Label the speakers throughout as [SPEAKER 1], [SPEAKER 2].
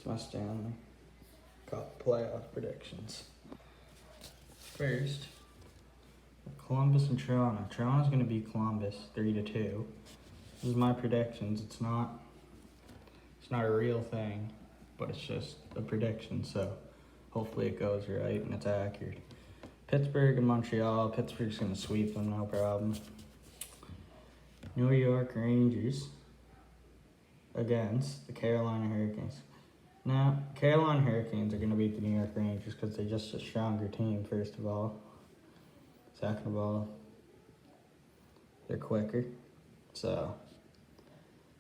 [SPEAKER 1] It's my Stanley Cup playoff predictions. First, Columbus and Toronto. Toronto's going to beat Columbus 3-2. This is my predictions. It's not a real thing, but it's just a prediction. So hopefully it goes right and it's accurate. Pittsburgh and Montreal. Pittsburgh's going to sweep them, no problem. New York Rangers against the Carolina Hurricanes. Now, Carolina Hurricanes are going to beat the New York Rangers because they're just a stronger team, first of all. Second of all, they're quicker. So,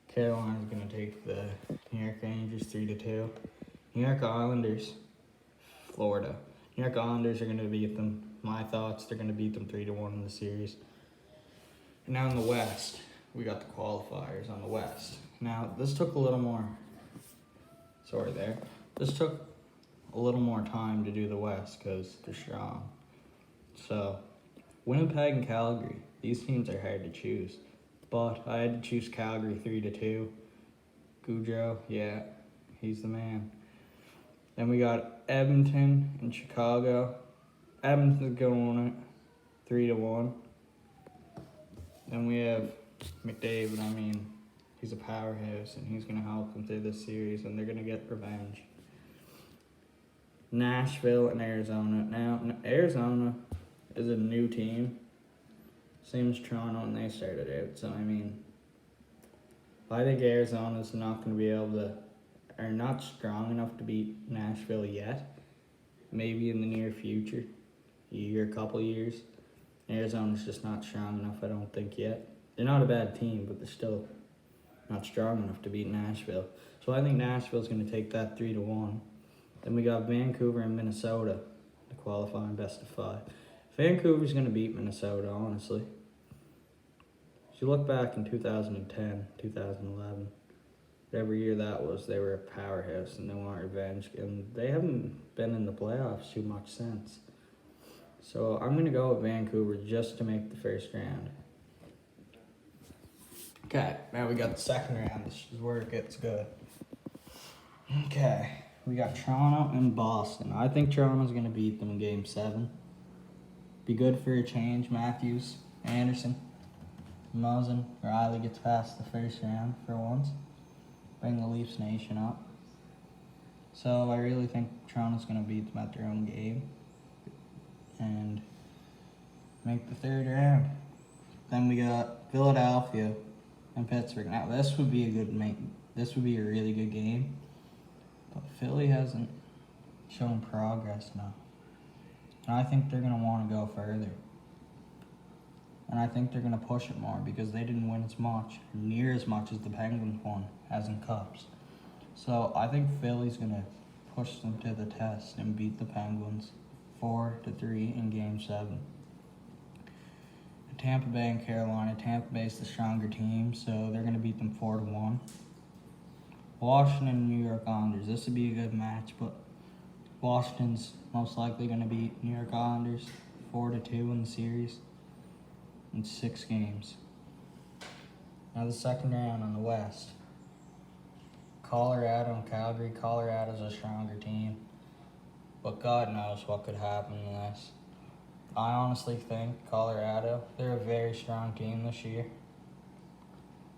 [SPEAKER 1] Carolina's going to take the New York Rangers 3-2. New York Islanders, Florida. New York Islanders are going to beat them. My thoughts, they're going to beat them 3-1 in the series. And now in the West, we got the qualifiers on the West. Now, this took a little more. This took a little more time to do the West because they're strong. So, Winnipeg and Calgary, these teams are hard to choose. But I had to choose Calgary 3-2. Goudreau, yeah, he's the man. Then we got Edmonton and Chicago. Edmonton's going to win it 3-1. Then we have McDavid. He's a powerhouse, and he's going to help them through this series, and they're going to get revenge. Nashville and Arizona. Now, Arizona is a new team, same as Toronto when they started out. So, I think Arizona's not going to be able to, or not strong enough to beat Nashville yet. Maybe in the near future, a couple years. Arizona's just not strong enough, I don't think, yet. They're not a bad team, but they're still not strong enough to beat Nashville. So I think Nashville's going to take that 3-1. Then we got Vancouver and Minnesota, the qualifying best of 5. Vancouver's going to beat Minnesota, honestly. If you look back in 2010, 2011, whatever year that was, they were a powerhouse and they want revenge. And they haven't been in the playoffs too much since. So I'm going to go with Vancouver just to make the first round. Okay, now we got the second round. This is where it gets good. Okay, we got Toronto and Boston. I think Toronto's going to beat them in Game 7. Be good for a change. Matthews, Anderson, Muzzin, Riley gets past the first round for once. Bring the Leafs Nation up. So I really think Toronto's going to beat them at their own game and make the third round. Then we got Philadelphia and Pittsburgh. Now this would be a really good game, but Philly hasn't shown progress now, and I think they're gonna want to go further, and I think they're gonna push it more because they didn't win near as much as the Penguins won as in cups. So I think Philly's gonna push them to the test and beat the Penguins 4-3 in Game 7. Tampa Bay and Carolina. Tampa Bay's the stronger team, so they're going to beat them 4-1. Washington and New York Islanders. This would be a good match, but Washington's most likely going to beat New York Islanders 4-2 in the series in 6 games. Now the second round on the West. Colorado and Calgary. Colorado's a stronger team, but God knows what could happen in this. I honestly think Colorado, they're a very strong team this year.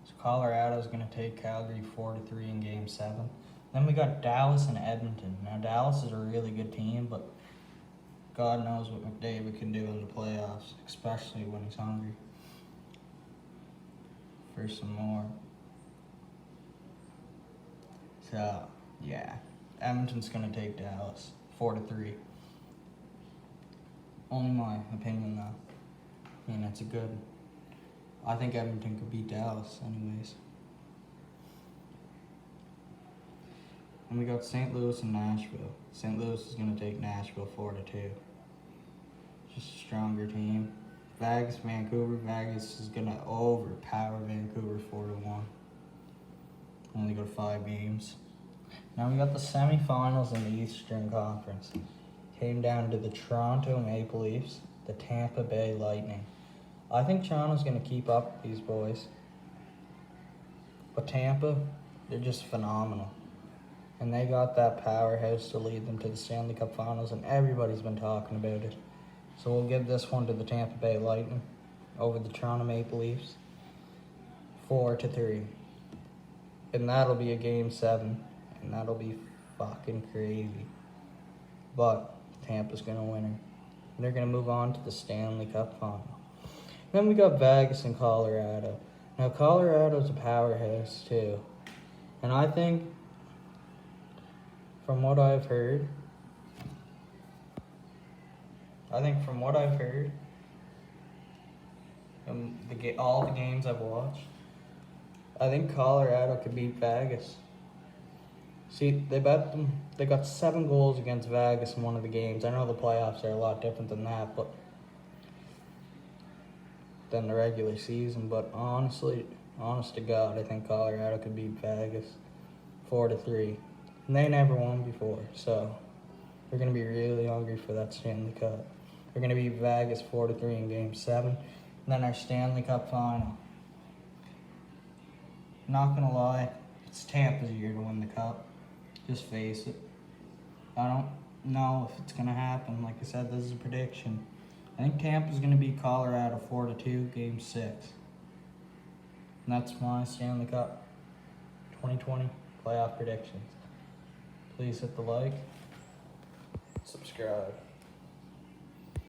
[SPEAKER 1] So Colorado's going to take Calgary 4-3 in Game 7. Then we got Dallas and Edmonton. Now Dallas is a really good team, but God knows what McDavid can do in the playoffs, especially when he's hungry for some more. So, yeah, Edmonton's going to take Dallas 4-3. Only my opinion, though. I think Edmonton could beat Dallas anyways. And we got St. Louis and Nashville. St. Louis is going to take Nashville 4-2. Just a stronger team. Vegas, Vancouver. Vegas is going to overpower Vancouver 4-1. Only go 5 games. Now we got the semifinals in the Eastern Conference. Came down to the Toronto Maple Leafs, the Tampa Bay Lightning. I think Toronto's going to keep up with these boys. But Tampa, they're just phenomenal. And they got that powerhouse to lead them to the Stanley Cup Finals, and everybody's been talking about it. So we'll give this one to the Tampa Bay Lightning over the Toronto Maple Leafs, 4-3. And that'll be a Game 7, and that'll be fucking crazy. But Tampa's going to win it. They're going to move on to the Stanley Cup Final. Then we got Vegas and Colorado. Now, Colorado's a powerhouse, too. And I think, from what I've heard, all the games I've watched, I think Colorado could beat Vegas. See, they got 7 goals against Vegas in one of the games. I know the playoffs are a lot different than that, but than the regular season. But honest to God, I think Colorado could beat Vegas 4-3. And they never won before, so they're gonna be really hungry for that Stanley Cup. They're gonna beat Vegas 4-3 in Game 7. And then our Stanley Cup Final. Not gonna lie, it's Tampa's year to win the cup. Just face it. I don't know if it's gonna happen. Like I said, this is a prediction. I think Tampa's gonna beat Colorado 4-2, Game 6. And that's my Stanley Cup 2020 playoff predictions. Please hit the like, subscribe.